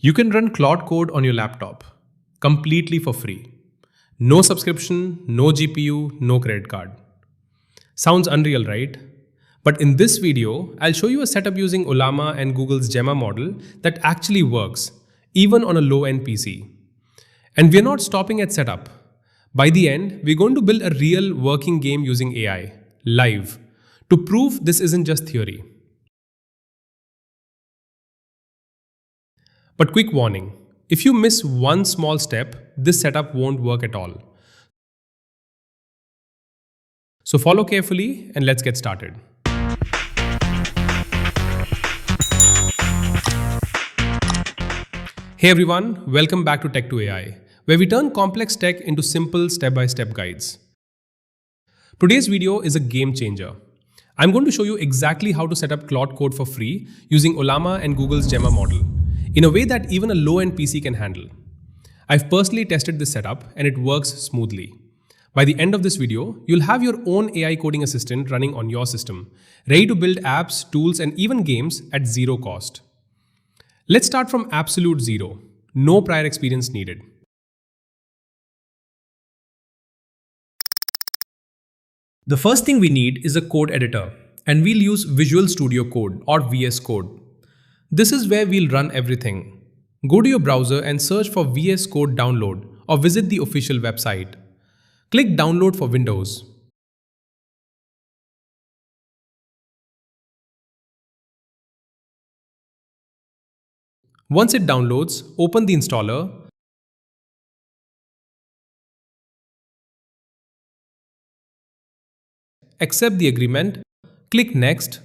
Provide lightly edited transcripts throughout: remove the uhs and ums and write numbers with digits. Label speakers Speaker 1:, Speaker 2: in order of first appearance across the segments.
Speaker 1: You can run Claude code on your laptop completely for free. No subscription, no GPU, no credit card. Sounds unreal, right? But in this video, I'll show you a setup using Ollama and Google's Gemma model that actually works, even on a low-end PC. And we're not stopping at setup. By the end, we're going to build a real working game using AI, live, to prove this isn't just theory. But quick warning, if you miss one small step, this setup won't work at all. So follow carefully and let's get started. Hey everyone, welcome back to Tech to AI, where we turn complex tech into simple step-by-step guides. Today's video is a game changer. I'm going to show you exactly how to set up Claude code for free using Ollama and Google's Gemma model, in a way that even a low-end PC can handle. I've personally tested this setup and it works smoothly. By the end of this video, you'll have your own AI coding assistant running on your system, ready to build apps, tools, and even games at zero cost. Let's start from absolute zero. No prior experience needed. The first thing we need is a code editor, and we'll use Visual Studio Code or VS Code. This is where we'll run everything. Go to your browser and search for VS Code download or visit the official website. Click Download for Windows. Once it downloads, open the installer, accept the agreement, click Next.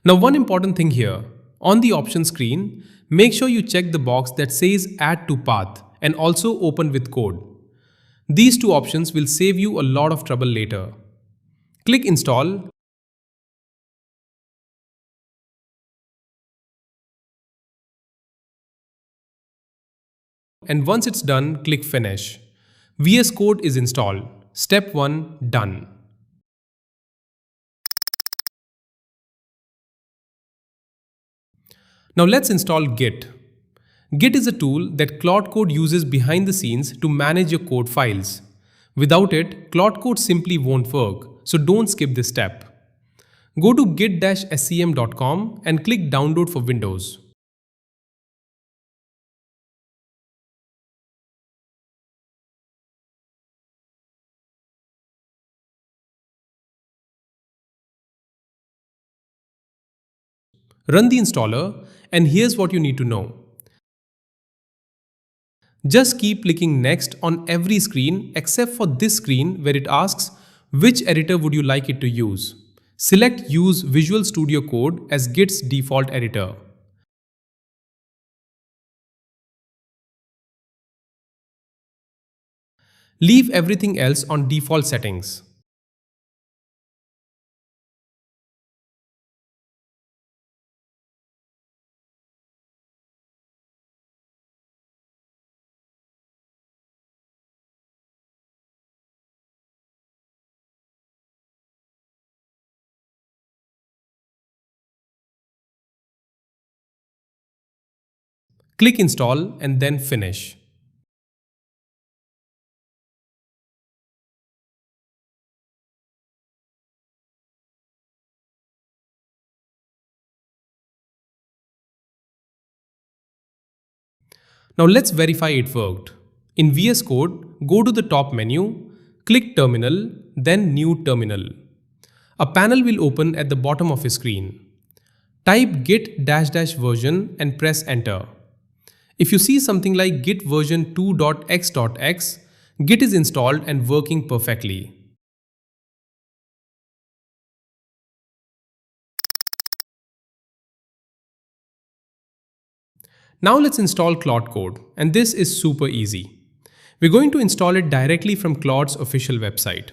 Speaker 1: Now one important thing here, on the options screen, make sure you check the box that says Add to Path and also Open with Code. These two options will save you a lot of trouble later. Click Install. And once it's done, click Finish. VS Code is installed. Step 1 done. Now let's install Git. Git is a tool that Claude Code uses behind the scenes to manage your code files. Without it, Claude Code simply won't work, so don't skip this step. Go to git-scm.com and click Download for Windows. Run the installer, and here's what you need to know. Just keep clicking Next on every screen except for this screen where it asks which editor would you like it to use. Select Use Visual Studio Code as Git's default editor. Leave everything else on default settings. Click Install and then Finish. Now let's verify it worked. In VS Code, go to the top menu, click Terminal, then New Terminal. A panel will open at the bottom of your screen. Type git-version and press Enter. If you see something like git version 2.x.x, Git is installed and working perfectly. Now let's install Claude Code, and this is super easy. We're going to install it directly from Claude's official website.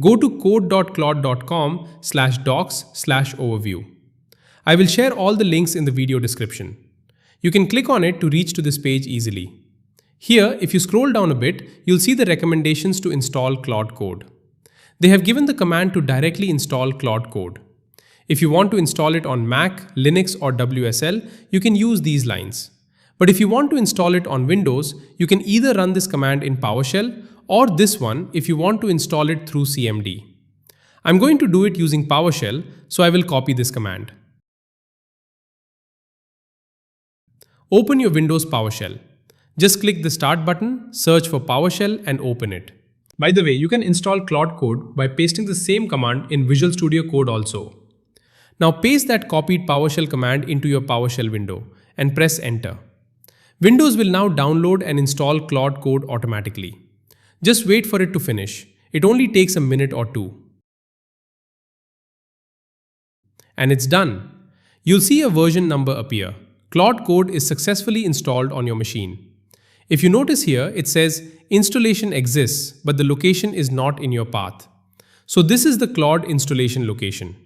Speaker 1: Go to code.claude.com/docs/overview. I will share all the links in the video description. You can click on it to reach to this page easily. Here, if you scroll down a bit, you'll see the recommendations to install Claude Code. They have given the command to directly install Claude Code. If you want to install it on Mac, Linux or WSL, you can use these lines. But if you want to install it on Windows, you can either run this command in PowerShell or this one if you want to install it through CMD. I'm going to do it using PowerShell, so I will copy this command. Open your Windows PowerShell. Just click the Start button, search for PowerShell and open it. By the way, you can install Claude code by pasting the same command in Visual Studio Code also. Now paste that copied PowerShell command into your PowerShell window and press Enter. Windows will now download and install Claude code automatically. Just wait for it to finish. It only takes a minute or two. And it's done. You'll see a version number appear. Claude code is successfully installed on your machine. If you notice here, it says installation exists, but the location is not in your path. So this is the Claude installation location.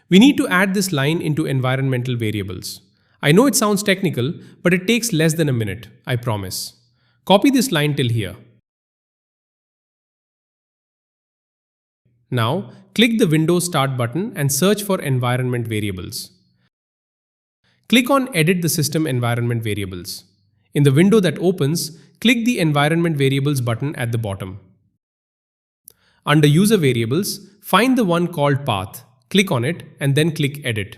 Speaker 1: We need to add this line into environmental variables. I know it sounds technical, but it takes less than a minute, I promise. Copy this line till here. Now, click the Windows Start button and search for environment variables. Click on Edit the System Environment Variables. In the window that opens, click the Environment Variables button at the bottom. Under User Variables, find the one called Path. Click on it and then click Edit.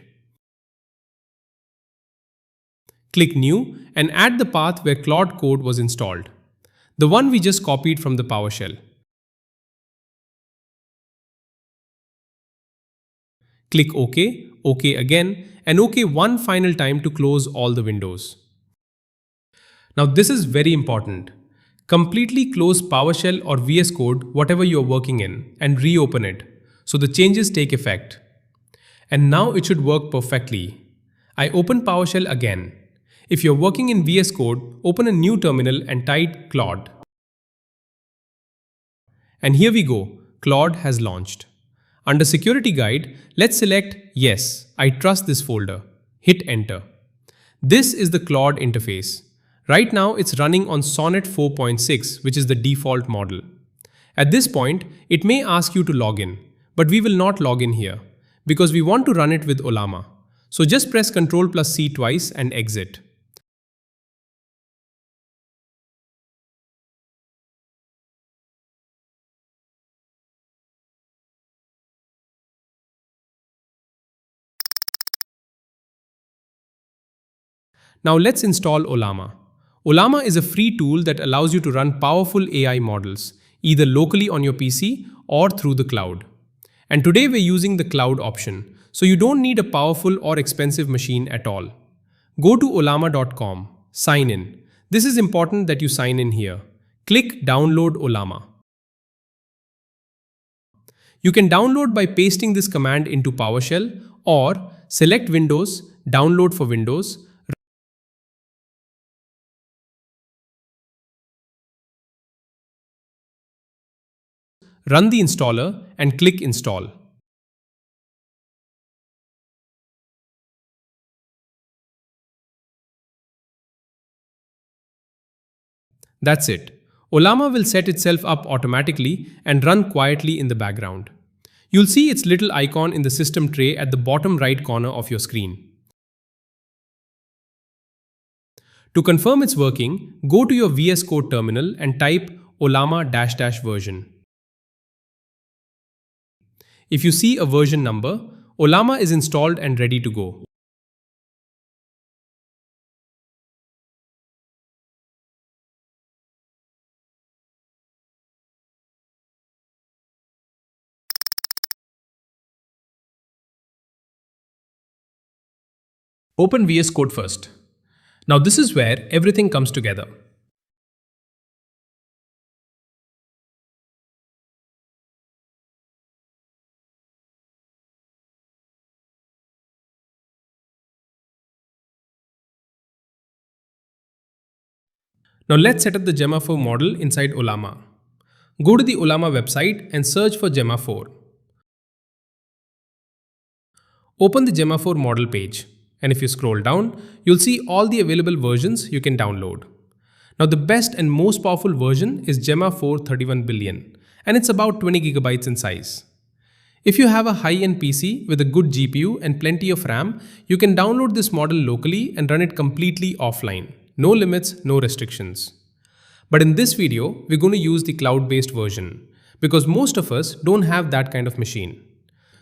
Speaker 1: Click New and add the path where Claude code was installed, the one we just copied from the PowerShell. Click OK, OK again, and OK one final time to close all the windows. Now this is very important. Completely close PowerShell or VS Code, whatever you are working in, and reopen it, so the changes take effect. And now it should work perfectly. I open PowerShell again. If you're working in VS Code, open a new terminal and type Claude. And here we go, Claude has launched. Under Security Guide, let's select Yes, I trust this folder. Hit Enter. This is the Claude interface. Right now it's running on Sonnet 4.6, which is the default model. At this point, it may ask you to log in, but we will not log in here because we want to run it with Ollama. So just press Ctrl+C twice and exit. Now let's install Ollama. Ollama is a free tool that allows you to run powerful AI models, either locally on your PC or through the cloud. And today we're using the cloud option, so you don't need a powerful or expensive machine at all. Go to ollama.com, sign in. This is important that you sign in here. Click Download Ollama. You can download by pasting this command into PowerShell or select Windows, Download for Windows, run the installer and click Install. That's it. Ollama will set itself up automatically and run quietly in the background. You'll see its little icon in the system tray at the bottom right corner of your screen. To confirm it's working, go to your VS Code terminal and type Ollama -- version. If you see a version number, Ollama is installed and ready to go. Open VS Code first. Now this is where everything comes together. Now let's set up the Gemma 4 model inside Ollama. Go to the Ollama website and search for Gemma 4. Open the Gemma 4 model page, and if you scroll down, you'll see all the available versions you can download. Now the best and most powerful version is Gemma 4 31 billion, and it's about 20 gigabytes in size. If you have a high-end PC with a good GPU and plenty of RAM, you can download this model locally and run it completely offline. No limits, no restrictions. But in this video, we're going to use the cloud-based version because most of us don't have that kind of machine.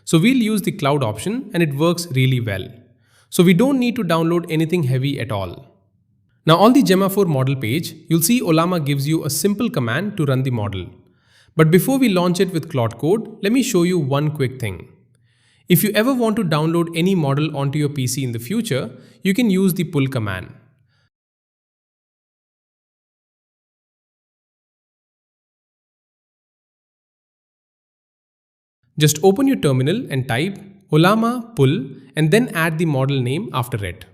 Speaker 1: So we'll use the cloud option and it works really well. So we don't need to download anything heavy at all. Now on the Gemma 4 model page, you'll see Ollama gives you a simple command to run the model. But before we launch it with Claude Code, let me show you one quick thing. If you ever want to download any model onto your PC in the future, you can use the pull command. Just open your terminal and type Ollama pull and then add the model name after it.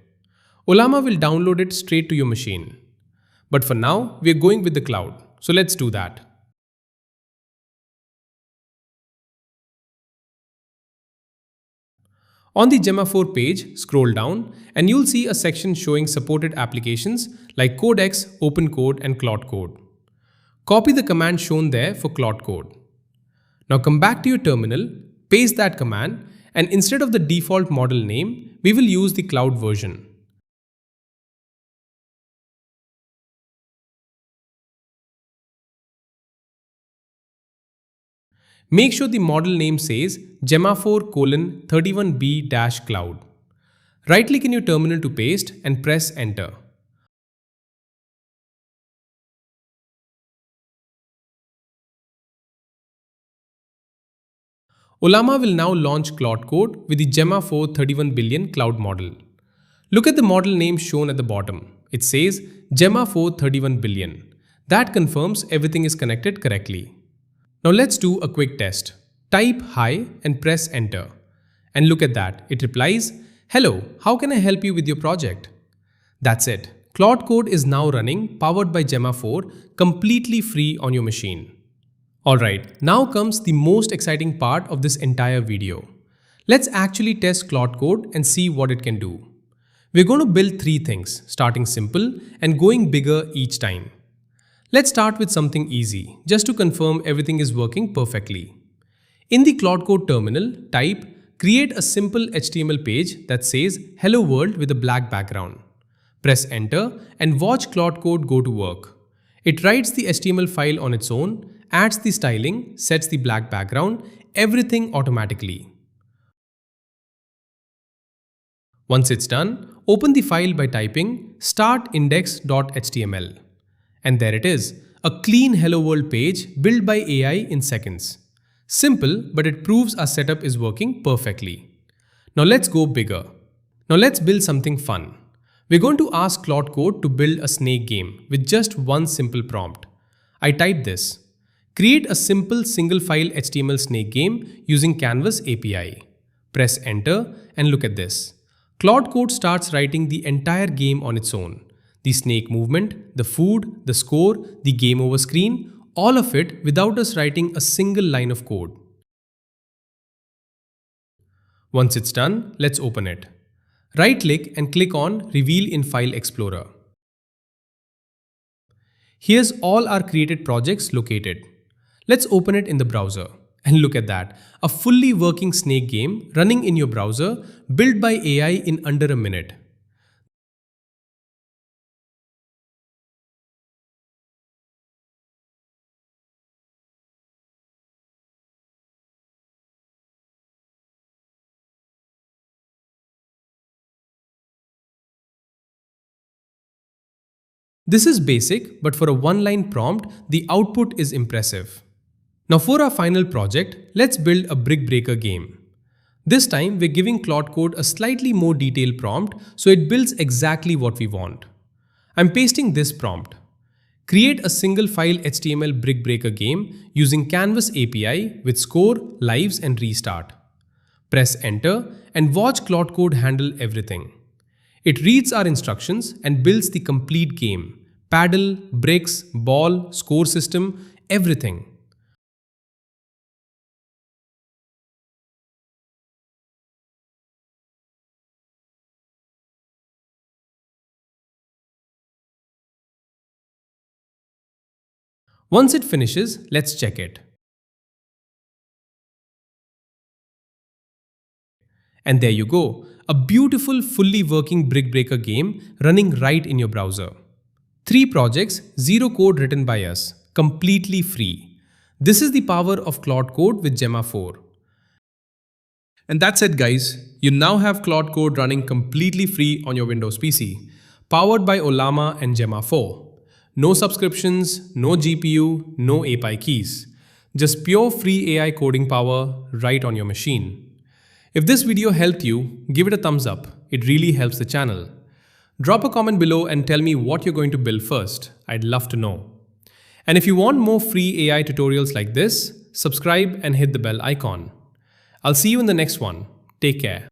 Speaker 1: Ollama will download it straight to your machine. But for now, we are going with the cloud. So let's do that. On the Gemma 4 page, scroll down and you'll see a section showing supported applications like Codex, OpenCode and Claude Code. Copy the command shown there for Claude Code. Now come back to your terminal, paste that command, and instead of the default model name, we will use the cloud version. Make sure the model name says Gemma 4:31b-cloud. Right-click in your terminal to paste and press enter. Ollama will now launch Claude Code with the Gemma 4 31 billion cloud model. Look at the model name shown at the bottom. It says Gemma 4 31 billion. That confirms everything is connected correctly. Now let's do a quick test. Type hi and press enter. And look at that, it replies, "Hello, how can I help you with your project?" That's it. Claude Code is now running, powered by Gemma 4, completely free on your machine. Alright, now comes the most exciting part of this entire video. Let's actually test Claude Code and see what it can do. We're going to build three things, starting simple and going bigger each time. Let's start with something easy, just to confirm everything is working perfectly. In the Claude Code terminal, type create a simple HTML page that says hello world with a black background. Press enter and watch Claude Code go to work. It writes the HTML file on its own, adds the styling, sets the black background, everything automatically. Once it's done, open the file by typing startindex.html. And there it is, a clean Hello World page built by AI in seconds. Simple, but it proves our setup is working perfectly. Now let's go bigger. Now let's build something fun. We're going to ask Claude Code to build a snake game with just one simple prompt. I type this. Create a simple single file HTML snake game using Canvas API. Press enter and look at this. Claude Code starts writing the entire game on its own. The snake movement, the food, the score, the game over screen, all of it without us writing a single line of code. Once it's done, let's open it. Right-click and click on Reveal in File Explorer. Here's all our created projects located. Let's open it in the browser. And look at that, a fully working snake game running in your browser built by AI in under a minute. This is basic, but for a one-line prompt, the output is impressive. Now for our final project, let's build a brickbreaker game. This time, we're giving Claude Code a slightly more detailed prompt so it builds exactly what we want. I'm pasting this prompt. Create a single file HTML brickbreaker game using Canvas API with score, lives and restart. Press enter and watch Claude Code handle everything. It reads our instructions and builds the complete game. Paddle, bricks, ball, score system, everything. Once it finishes, let's check it. And there you go, a beautiful, fully working brickbreaker game running right in your browser. 3 projects, 0 code written by us, completely free. This is the power of Claude Code with Gemma 4. And that's it, guys. You now have Claude Code running completely free on your Windows PC, powered by Ollama and Gemma 4. No subscriptions, no GPU, no API keys. Just pure free AI coding power right on your machine. If this video helped you, give it a thumbs up. It really helps the channel. Drop a comment below and tell me what you're going to build first. I'd love to know. And if you want more free AI tutorials like this, subscribe and hit the bell icon. I'll see you in the next one. Take care.